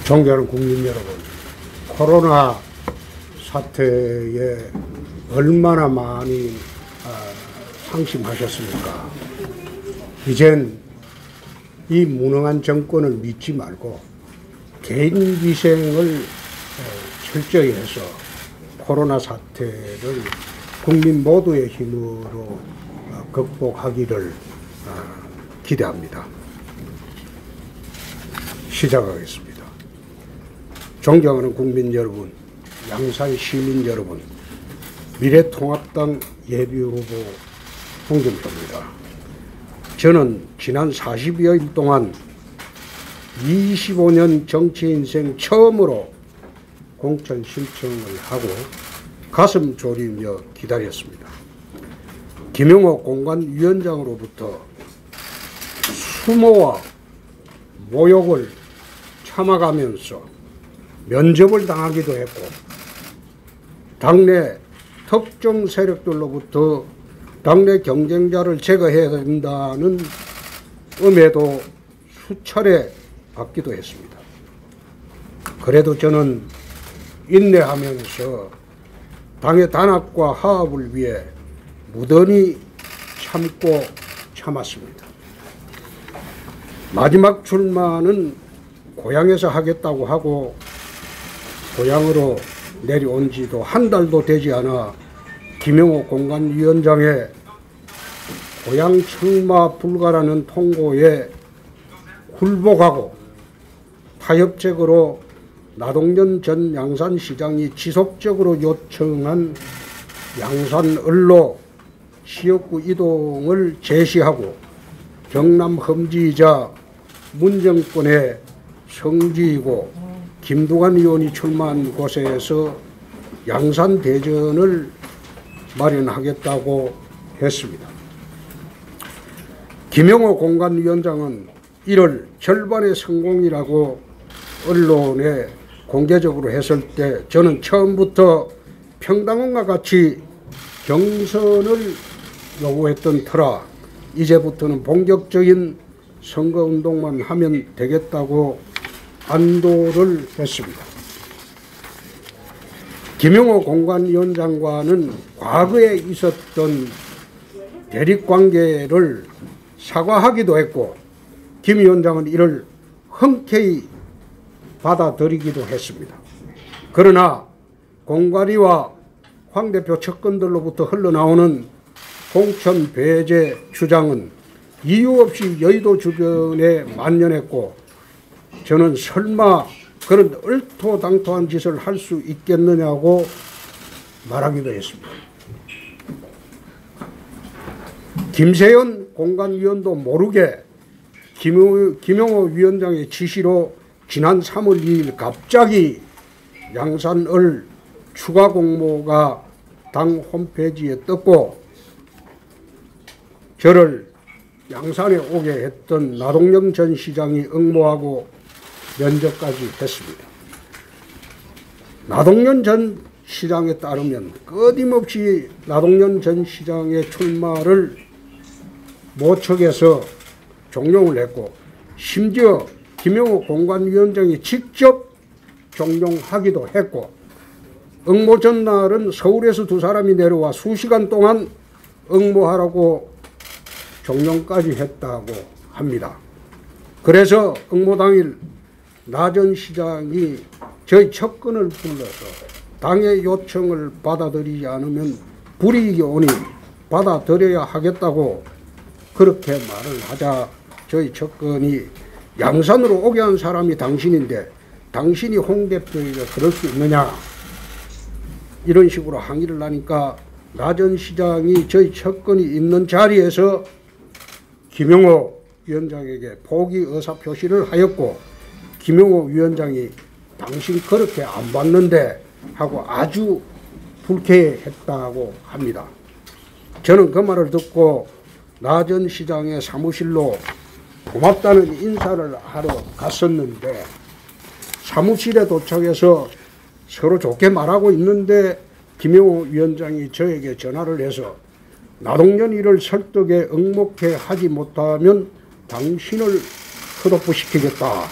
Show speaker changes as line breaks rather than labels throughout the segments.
존경하는 국민 여러분, 코로나 사태에 얼마나 많이 상심하셨습니까? 이젠 이 무능한 정권을 믿지 말고 개인 위생을 철저히 해서 코로나 사태를 국민 모두의 힘으로 극복하기를 기대합니다. 시작하겠습니다. 존경하는 국민 여러분, 양산 시민 여러분, 미래통합당 예비후보 홍준표입니다. 저는 지난 40여일 동안 25년 정치 인생 처음으로 공천 신청을 하고 가슴 졸이며 기다렸습니다. 김영호 공관위원장으로부터 수모와 모욕을 참아가면서 면접을 당하기도 했고, 당내 특정 세력들로부터 당내 경쟁자를 제거해야 된다는 음해도 수차례 받기도 했습니다. 그래도 저는 인내하면서 당의 단합과 화합을 위해 무던히 참고 참았습니다. 마지막 출마는 고향에서 하겠다고 하고 고향으로 내려온 지도 한 달도 되지 않아 김영호 공관위원장의 고향 출마 불가라는 통고에 굴복하고 타협책으로 나동년 전 양산시장이 지속적으로 요청한 양산을로 지역구 이동을 제시하고 경남 험지이자 문정권의 성지이고 김두관 의원이 출마한 곳에서 양산 대전을 마련하겠다고 했습니다. 김영호 공관위원장은 1월 절반의 성공이라고 언론에 공개적으로 했을 때 저는 처음부터 평당원과 같이 경선을 요구했던 터라 이제부터는 본격적인 선거운동만 하면 되겠다고 안도를 했습니다. 김영호 공관위원장과는 과거에 있었던 대립관계를 사과하기도 했고 김 위원장은 이를 흔쾌히 받아들이기도 했습니다. 그러나 공관위와 황 대표 측근들로부터 흘러나오는 공천 배제 주장은 이유 없이 여의도 주변에 만연했고 저는 설마 그런 얼토당토한 짓을 할 수 있겠느냐고 말하기도 했습니다. 김세연 공관위원도 모르게 김영호 위원장의 지시로 지난 3월 2일 갑자기 양산을 추가 공모가 당 홈페이지에 떴고 저를 양산에 오게 했던 나동영 전 시장이 응모하고 면접까지 했습니다. 나동영 전 시장에 따르면 끊임없이 나동영 전 시장의 출마를 모척해서 종용을 했고 심지어 김영호 공관위원장이 직접 종용하기도 했고 응모 전날은 서울에서 두 사람이 내려와 수시간 동안 응모하라고 종용까지 했다고 합니다. 그래서 응모 당일 나 전 시장이 저희 측근을 불러서 당의 요청을 받아들이지 않으면 불이익이 오니 받아들여야 하겠다고 그렇게 말을 하자 저희 측근이 양산으로 오게 한 사람이 당신인데 당신이 홍 대표에게 그럴 수 있느냐 이런 식으로 항의를 하니까 나 전 시장이 저희 측근이 있는 자리에서 김영호 위원장에게 포기 의사표시를 하였고 김영호 위원장이 당신 그렇게 안 봤는데 하고 아주 불쾌했다고 합니다. 저는 그 말을 듣고 나 전 시장의 사무실로 고맙다는 인사를 하러 갔었는데 사무실에 도착해서 서로 좋게 말하고 있는데 김영호 위원장이 저에게 전화를 해서 나동연이를 설득에 응목해 하지 못하면 당신을 컷오프 시키겠다.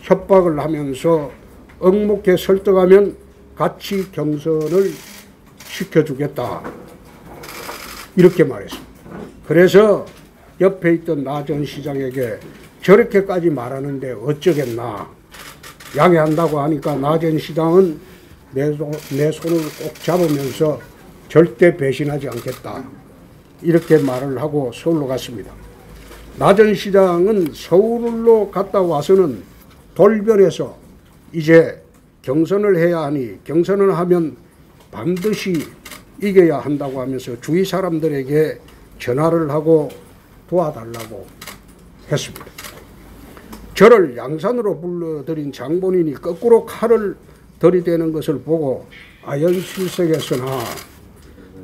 협박을 하면서 억묵게 설득하면 같이 경선을 시켜주겠다. 이렇게 말했습니다. 그래서 옆에 있던 나 전 시장에게 저렇게까지 말하는데 어쩌겠나. 양해한다고 하니까 나 전 시장은 내 손을 꼭 잡으면서 절대 배신하지 않겠다. 이렇게 말을 하고 서울로 갔습니다. 나 전 시장은 서울로 갔다 와서는 돌변해서 이제 경선을 해야 하니 경선을 하면 반드시 이겨야 한다고 하면서 주위 사람들에게 전화를 하고 도와달라고 했습니다. 저를 양산으로 불러들인 장본인이 거꾸로 칼을 들이대는 것을 보고 아연실색했으나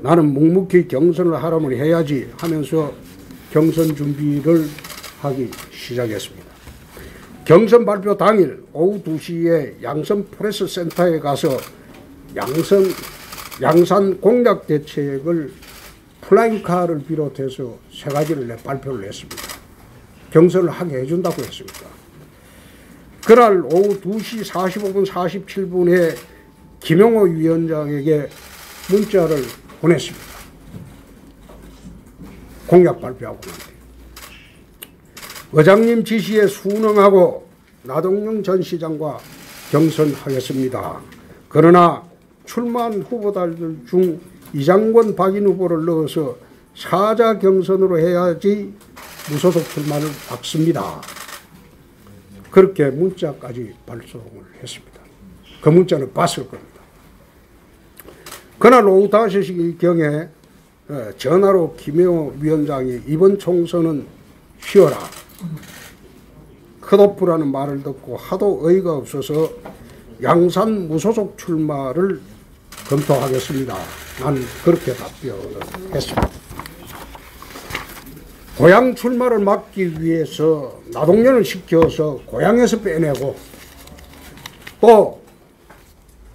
나는 묵묵히 경선을 하라면 해야지 하면서 경선 준비를 하기 시작했습니다. 경선 발표 당일 오후 2시에 양산 프레스센터에 가서 양산 공약 대책을 플라잉카를 비롯해서 3가지를 발표를 했습니다. 경선을 하게 해준다고 했습니다. 그날 오후 2시 45분 47분에 김영호 위원장에게 문자를 보냈습니다. 공약 발표하고 나서 의장님 지시에 순응하고 나동영 전 시장과 경선하겠습니다. 그러나 출마한 후보들 중 이장권 박인 후보를 넣어서 사자 경선으로 해야지 무소속 출마를 막습니다. 그렇게 문자까지 발송을 했습니다. 그 문자는 봤을 겁니다. 그날 오후 5시경에 전화로 김영호 위원장이 이번 총선은 쉬어라. 컷오프라는 말을 듣고 하도 어이가 없어서 양산 무소속 출마를 검토하겠습니다. 나는 그렇게 답변을 했습니다. 고향 출마를 막기 위해서 나동련을 시켜서 고향에서 빼내고 또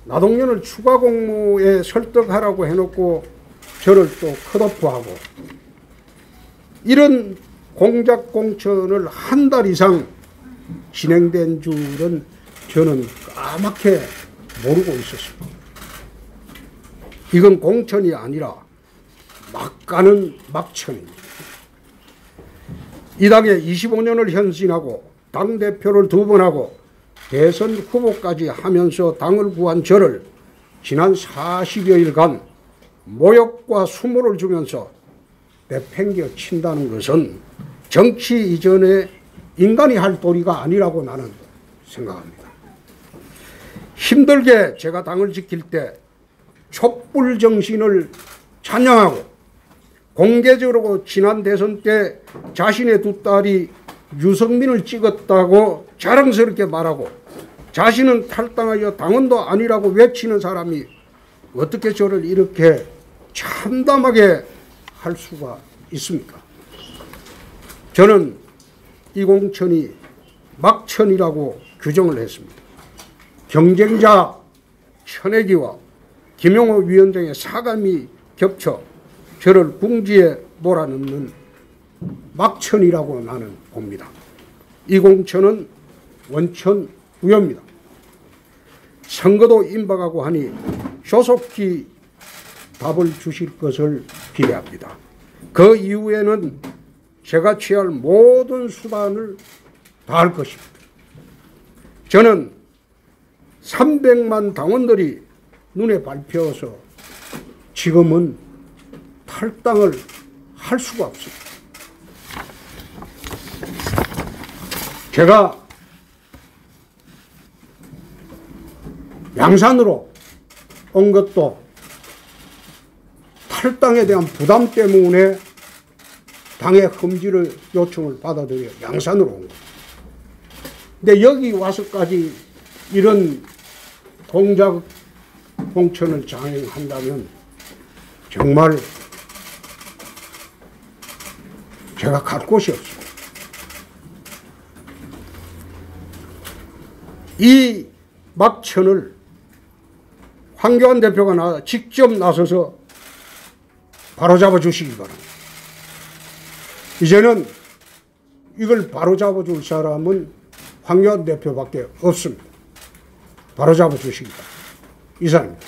나동련을 추가 공모에 설득하라고 해놓고 저를 또 컷오프하고 이런 공작 공천을 한 달 이상 진행된 줄은 저는 까맣게 모르고 있었습니다. 이건 공천이 아니라 막 가는 막천입니다. 이 당에 25년을 현신하고 당대표를 2번 하고 대선 후보까지 하면서 당을 구한 저를 지난 40여일간 모욕과 수모를 주면서 내팽겨 친다는 것은 정치 이전에 인간이 할 도리가 아니라고 나는 생각합니다. 힘들게 제가 당을 지킬 때 촛불 정신을 찬양하고 공개적으로 지난 대선 때 자신의 2딸이 유승민을 찍었다고 자랑스럽게 말하고 자신은 탈당하여 당원도 아니라고 외치는 사람이 어떻게 저를 이렇게 참담하게 할 수가 있습니까? 저는 이 공천이 막천이라고 규정을 했습니다. 경쟁자 천혜기와 김영호 위원장의 사감이 겹쳐 저를 궁지에 몰아넣는 막천이라고 나는 봅니다. 이 공천은 원천 무효입니다. 선거도 임박하고 하니 조속히 답을 주실 것을 기대합니다. 그 이후에는 제가 취할 모든 수단을 다할 것입니다. 저는 300만 당원들이 눈에 밟혀서 지금은 탈당을 할 수가 없습니다. 제가 양산으로 온 것도 탈당에 대한 부담 때문에 당의 험지를 요청을 받아들여 양산으로 온 겁니다. 근데 여기 와서까지 이런 공작 공천을 장행한다면 정말 제가 갈 곳이 없습니다. 이 막천을 황교안 대표가 직접 나서서 바로잡아 주시기 바랍니다. 이제는 이걸 바로잡아 줄 사람은 황교안 대표밖에 없습니다. 바로잡아 주시기 바랍니다. 이상입니다.